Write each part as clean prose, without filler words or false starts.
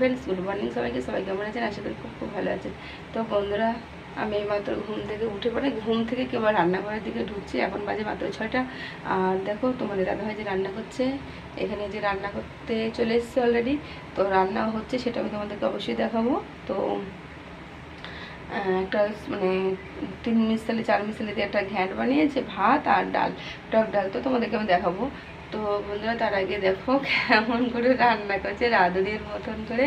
Friends, good morning সবাইকে। সবাই কেমন আছেন? আশা করি খুব খুব ভালো আছেন। তো বন্ধুরা, আমি মাত্র ঘুম থেকে উঠে পড়ে ঘুম থেকে কেবল রান্নাঘরের দিকে ঢুকছি। এখন বাজে মাত্র 6টা। আর দেখো তোমাদের দাদাভাই যে রান্না করছে, এখানে যে রান্না করতে চলে এসছে অলরেডি। তো রান্না হচ্ছে সেটা আমি তোমাদেরকে অবশ্যই দেখাবো। তো একটা মানে 3 মিশালি 4 মিশালি দিয়ে একটা ঘ্যাঁট বানিয়েছে, ভাত আর ডাল, টক ডাল। তো তোমাদেরকে আমি দেখাবো। তো বন্ধুরা, তার আগে দেখো কেমন করে রান্না করছে, রাঁধুনির মতন করে।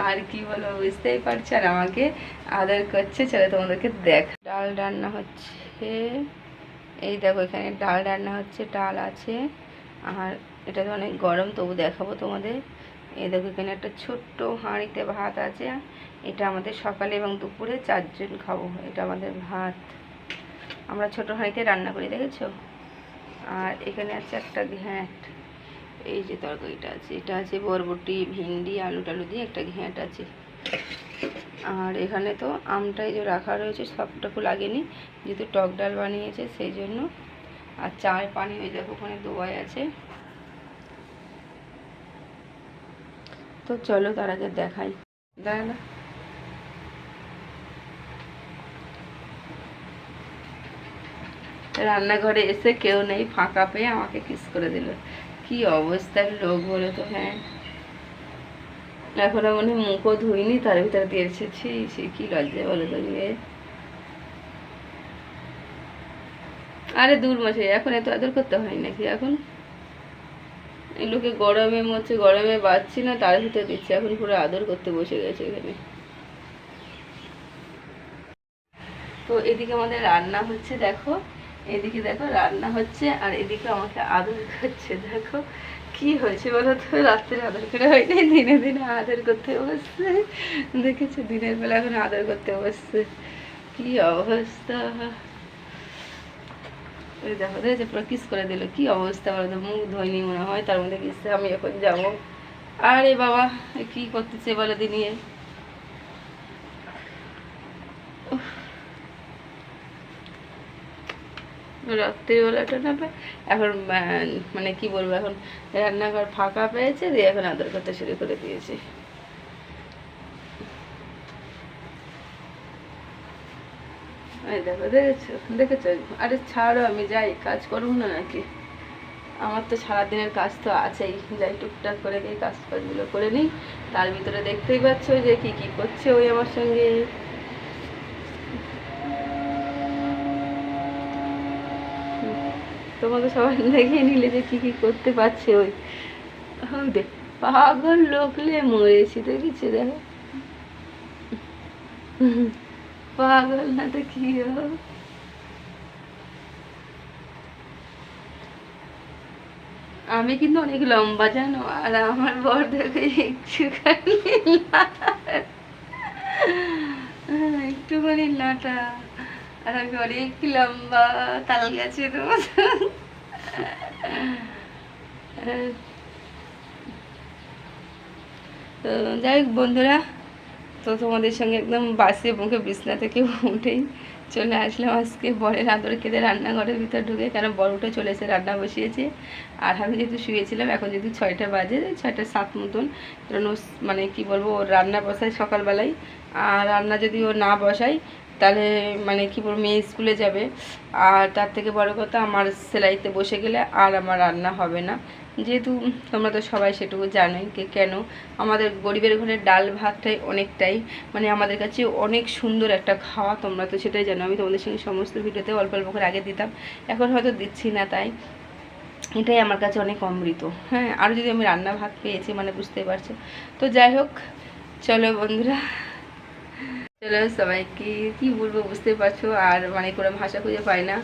আর কি বলবো বুঝতেই পারছি। আর আমাকে আদর করছে। চলো তোমাদেরকে দেখ। ডাল রান্না হচ্ছে, এই দেখো এখানে ডাল রান্না হচ্ছে, ডাল আছে। আর এটা তো অনেক গরম, তবু দেখাবো তোমাদের। এই দেখো এখানে একটা ছোট্ট হাঁড়িতে ভাত আছে। এটা আমাদের সকালে এবং দুপুরে 4 জন খাবো। এটা আমাদের ভাত, আমরা ছোট হাঁড়িতে রান্না করি, দেখেছো। আর এখানে আছে একটা ঘ্যাঁট, এই যে তরকারিটা আছে, এটা আছে বরবটি, ভিন্ডি, আলু টালু দিয়ে একটা ঘ্যাঁট আছে। আর এখানে তো আমটাই যে রাখা রয়েছে, সবটুকু লাগেনি, যেহেতু টক ডাল বানিয়েছে সেই জন্য। আর চায়ের পানি ওই দেখো ওখানে দোয়াই আছে। তো চলো তার আগে দেখাই। দাঁড়া, রান্নাঘরে এসে কেউ নেই, ফাঁকা পেয়ে আমাকে কিস করে দিল। কি অবস্থার লোক বলো তো। হ্যাঁ, এখনো মনে মুখও ধুইনি, তার ভিতরে দিয়ে এসেছি। সে কি লজ্জা বলো তো নিয়ে। আরে দূর মশাই, এখন এত আদর করতে হয় নাকি? এখন এই লোকে গরমে মরছে, গরমে বাঁচছি না, তার ভিতরে দিচ্ছে, এখন পুরো আদর করতে বসে গেছে এখানে। তো এদিকে আমাদের রান্না হচ্ছে, দেখো এদিকে দেখো রান্না হচ্ছে, আর এদিকে আমাকে আদর করছে। দেখো কি হয়েছে বলো তো, রাত্রে আদর করে হয়নি, দিনে দিনে আদর করতে বসছে। দেখেছো, দিনের বেলা এখন আদর করতে বসছে। কি অবস্থা। ওই দেখো দেখেছো, পুরো কিস করে দিল। কি অবস্থা বলো তো, মুখ ধোয়নি মনে হয়, তার মধ্যে কিসে আমি এখন যাবো। আরে বাবা, কি করতেছে বলো দিনিয়ে। রাত্রিবেলাটা না এখন মানে কি বলবো, এখন রান্নাঘর ফাঁকা পেয়েছে, দিয়ে এখন আদর করতে শুরু করে দিয়েছে। এই দেখো দেখেছো দেখেছো। আরে ছাড়ো, আমি যাই, কাজ করবো না নাকি? আমার তো সারাদিনের কাজ তো আছেই, যাই টুকটাক করে গিয়ে কাজ কাজগুলো করে নিই। তার ভিতরে দেখতেই পাচ্ছ যে কি কি করছে ওই আমার সঙ্গে। তোমাকে সবাই দেখিয়ে নিলে যে কি কি করতে পারছে ওই। দেখ, পাগল লোকলে মরেছি, দেখেছি দেখো। পাগল না তো কি হোক। আমি কিন্তু অনেক লম্বা জানো, আর আমার বর দেখে একটুখানি একটুখানি নাটা, আর আমি অনেক লম্বা, তাল গাছের মতো। তো যাই হোক বন্ধুরা, তো তোমাদের সঙ্গে একদম বাসে মুখে বিছনা থেকে উঠেই চলে আসলাম আজকে বরের আদর খেতে রান্নাঘরের ভিতর ঢুকে। কারণ বর উঠে চলেছে, রান্না বসিয়েছে। আর আমি যেহেতু শুয়েছিলাম, এখন যেহেতু 6টা বাজে, 6টা 7 মতন, কারণ ও মানে কি বলবো, ওর রান্না বসায় সকালবেলায়। আর রান্না যদি ও না বসাই, তাহলে মানে কি বলবো, মেয়ে স্কুলে যাবে। আর তার থেকে বড় কথা, আমার সেলাইতে বসে গেলে আর আমার রান্না হবে না। যেহেতু তোমরা তো সবাই সেটুকু জানোই কেন আমাদের গরিবের ঘরের ডাল ভাতটাই অনেকটাই মানে আমাদের কাছে অনেক সুন্দর একটা খাওয়া। তোমরা তো সেটাই জানো, আমি তোমাদের সঙ্গে সমস্ত ভিডিওতে অল্প অল্প করে আগে দিতাম, এখন হয়তো দিচ্ছি না। তাই এটাই আমার কাছে অনেক অমৃত। হ্যাঁ, আর যদি আমি রান্না ভাত পেয়েছি মানে বুঝতেই পারছো। তো যাই হোক, চলো বন্ধুরা, চলো সবাইকে কি বলবো বুঝতে পারছো। আর মানে কোনো ভাষা খুঁজে পাই না,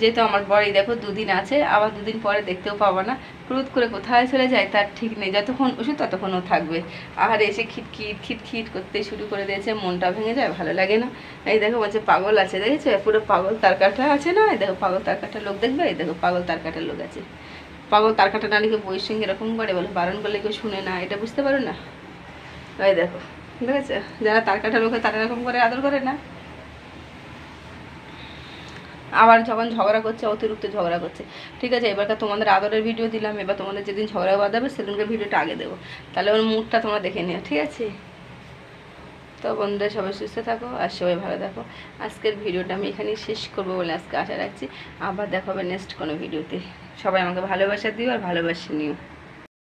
যেহেতু আমার বড়ই দেখো 2 দিন আছে, আবার 2 দিন পরে দেখতেও পাবো না। ক্রোধ করে কোথায় চলে যায় তার ঠিক নেই, যতক্ষণ ওষুধ ততক্ষণ ও থাকবে। আর এসে খিটখিট খিটখিট করতে শুরু করে দিয়েছে, মনটা ভেঙে যায়, ভালো লাগে না। এই দেখো বলছে পাগল আছে, দেখেছো পুরো পাগল তার কাটা আছে না, এই দেখো পাগল তার কাটা লোক দেখবে, এই দেখো পাগল তার কাটা লোক আছে। পাগল তার কাটা নারীকে বইয়ের সঙ্গে এরকম করে বলে, বারণ করলে কেউ শুনে না, এটা বুঝতে পারো না। এই দেখো দেখেছো, যারা তার কাটা লোকে তারা এরকম করে আদর করে না। আবার যখন ঝগড়া করছে অতিরিক্ত ঝগড়া করছে। ঠিক আছে, এবারকার তোমাদের আদরের ভিডিও দিলাম, এবার তোমাদের যেদিন ঝগড়া বাঁধাবে সেদিনকে ভিডিওটা আগে দেবো, তাহলে ওর মুডটা তোমরা দেখে নিও। ঠিক আছে, তো বন্ধুরা সবাই সুস্থ থাকো আর সবাই ভালো থাকো। আজকের ভিডিওটা আমি এখানেই শেষ করবো বলে আজকে আশা রাখছি। আবার দেখা হবে নেক্সট কোনো ভিডিওতে। সবাই আমাকে ভালোবাসা দিও আর ভালোবাসে নিও।